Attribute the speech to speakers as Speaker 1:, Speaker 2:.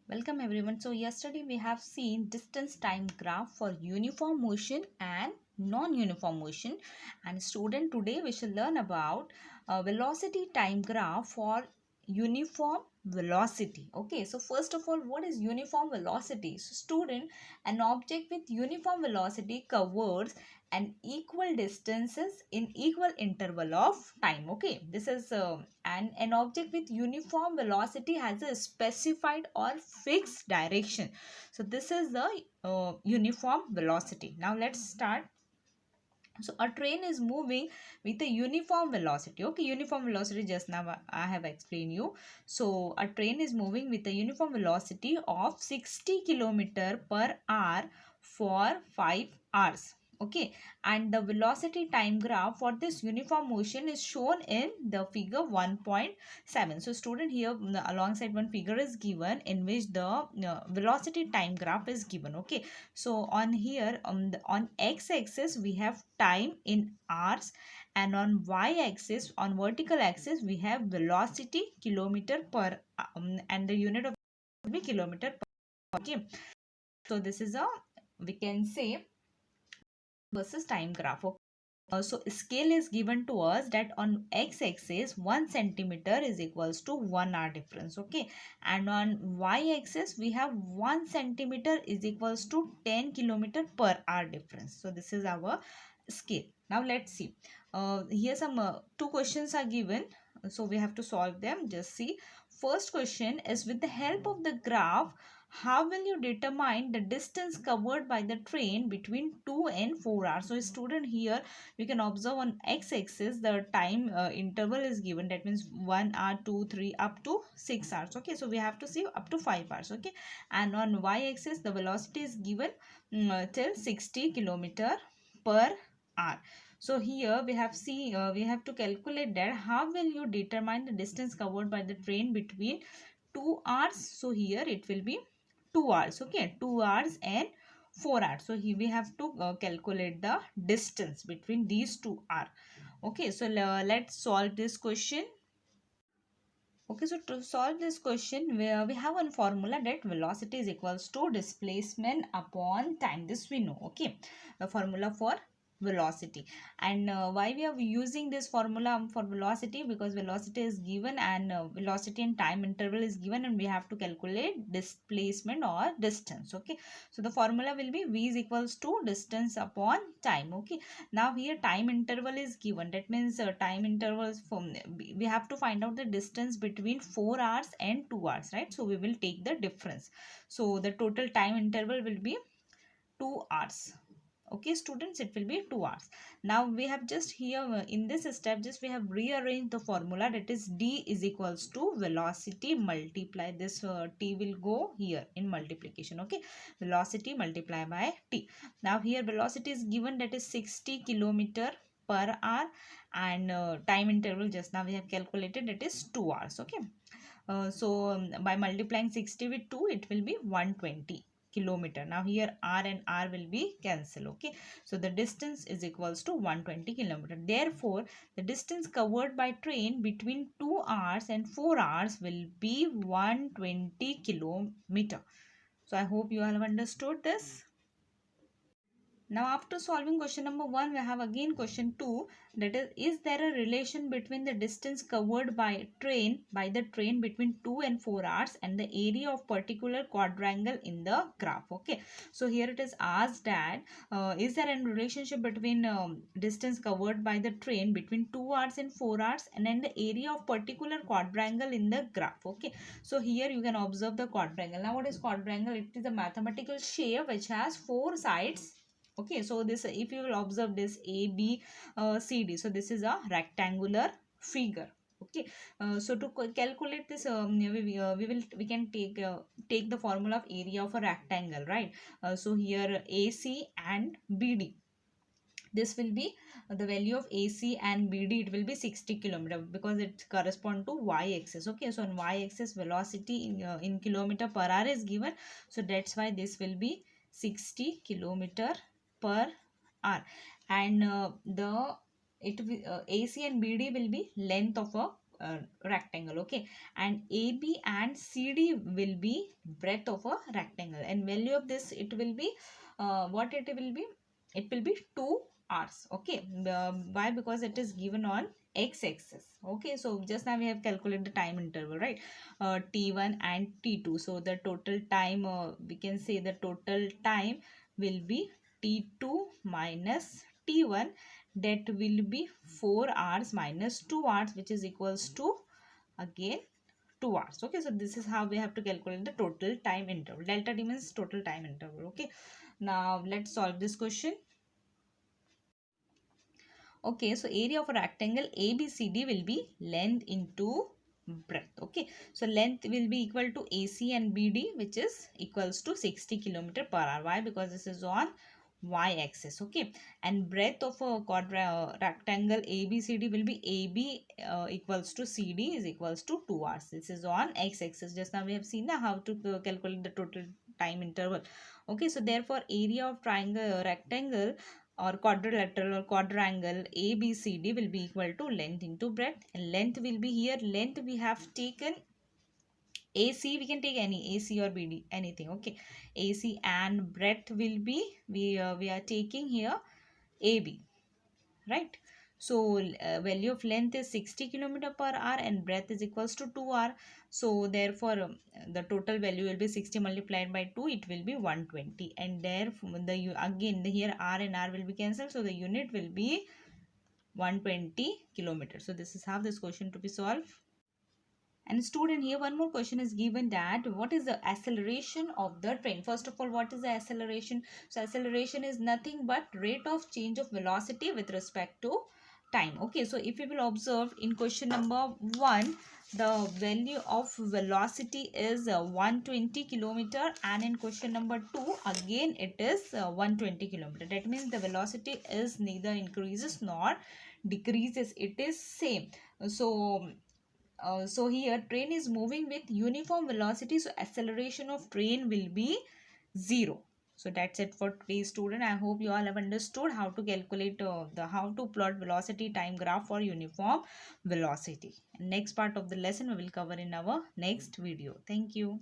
Speaker 1: Welcome everyone. So yesterday we have seen distance time graph for uniform motion and non-uniform motion, and student, today we shall learn about velocity time graph for uniform velocity. Okay, so first of all, what is uniform velocity? So student, an object with uniform velocity covers an equal distances in equal interval of time. Okay, this is an object with uniform velocity has a specified or fixed direction. So this is the uniform velocity. Now let's start. So a train is moving with a uniform velocity. Okay, uniform velocity just now I have explained you. So a train is moving with a uniform velocity of 60 kilometer per hour for 5 hours. Okay, and the velocity time graph for this uniform motion is shown in the figure 1.7. So student, here alongside one figure is given in which the velocity time graph is given. Okay, so on here on x-axis we have time in hours, and on y-axis, on vertical axis, we have velocity kilometer per and the unit of will be kilometer per. Okay, so this is a, we can say, versus time graph. Okay. So scale is given to us that on x-axis 1 centimeter is equals to 1 hour difference. Okay, and on y-axis we have 1 centimeter is equals to 10 kilometer per hour difference. So this is our scale. Now let's see. Here some two questions are given, so we have to solve them. Just see. First question is, with the help of the graph, how will you determine the distance covered by the train between 2 and 4 hours? So student, here you can observe on x-axis the time interval is given, that means 1 hour, 2, 3 up to 6 hours. Okay, so we have to see up to 5 hours. Okay, and on y-axis the velocity is given till 60 kilometer per hour. So here we have we have to calculate that how will you determine the distance covered by the train between 2 hours. So here it will be 2 hours. Okay, 2 hours and 4 hours. So here we have to calculate the distance between these 2 hours. Okay, so let's solve this question. Okay, so to solve this question, we have one formula that velocity is equals to displacement upon time. This we know. Okay, the formula for velocity. And why we are using this formula for velocity? Because velocity is given, and velocity and time interval is given, and we have to calculate displacement or distance. Okay, so the formula will be v is equals to distance upon time. Okay, now here time interval is given, that means time intervals from, we have to find out the distance between 4 hours and 2 hours, right? So we will take the difference. So the total time interval will be 2 hours. Okay students, it will be 2 hours. Now we have just here in this step, just we have rearranged the formula, that is d is equals to velocity multiply this t will go here in multiplication. Okay, velocity multiply by t. Now here velocity is given, that is 60 kilometer per hour, and time interval just now we have calculated, that is 2 hours. Okay, by multiplying 60 with 2, it will be 120 kilometer. Now here r and r will be cancelled. Okay, so the distance is equals to 120 kilometer. Therefore the distance covered by train between 2 hours and 4 hours will be 120 kilometer. So I hope you all have understood this. Now after solving question number 1, we have again question 2, that is there a relation between the distance covered by the train between 2 and 4 hours and the area of particular quadrangle in the graph. Okay, so here it is asked that is there a relationship between distance covered by the train between 2 hours and 4 hours and then the area of particular quadrangle in the graph. Okay, so here you can observe the quadrangle. Now what is quadrangle? It is a mathematical shape which has 4 sides. Okay, so this, if you will observe this a b c d, so this is a rectangular figure. Okay, so to calculate this, we can take the formula of area of a rectangle, right? So here AC and BD, this will be the value of AC and BD, it will be 60 kilometer because it correspond to y-axis. Okay, so on y-axis velocity in kilometer per hour is given, so that's why this will be 60 kilometer per hour. And the AC and BD will be length of a rectangle. Okay, and AB and CD will be breadth of a rectangle, and value of this, it will be what it will be, it will be 2 hours. Okay, why? Because it is given on x-axis. Okay, so just now we have calculated the time interval, right? T1 and T2. So the total time, we can say the total time will be T2 minus T1, that will be 4 hours minus 2 hours, which is equals to again 2 hours. Okay, so this is how we have to calculate the total time interval. Delta T means total time interval. Okay, now let's solve this question. Okay, so area of a rectangle ABCD will be length into breadth. Okay, so length will be equal to AC and BD, which is equals to 60 kilometer per hour. Why? Because this is on y-axis. Okay, and breadth of a rectangle ABCD will be AB equals to CD is equals to 2 hours. This is on x-axis. Just now we have seen how to calculate the total time interval. Okay, so therefore area of triangle rectangle or quadrilateral or quadrangle ABCD will be equal to length into breadth. And length will be here. Length we have taken AC, we can take any AC or BD, anything. Okay, AC, and breadth will be, we are taking here AB, right? So value of length is 60 kilometer per hour and breadth is equals to 2 hour. So therefore the total value will be 60 multiplied by 2, it will be 120, and therefore again here R and R will be cancelled, so the unit will be 120 kilometers. So this is how this question to be solved. And student, here one more question is given, that what is the acceleration of the train? First of all, what is the acceleration? So acceleration is nothing but rate of change of velocity with respect to time. Okay, so if you will observe in question number 1, the value of velocity is 120 kilometer, and in question number 2 again it is 120 kilometer. That means the velocity is neither increases nor decreases, it is same. So here train is moving with uniform velocity, so acceleration of train will be 0. So that's it for today's student. I hope you all have understood how to calculate how to plot velocity time graph for uniform velocity. Next part of the lesson we will cover in our next video. Thank you.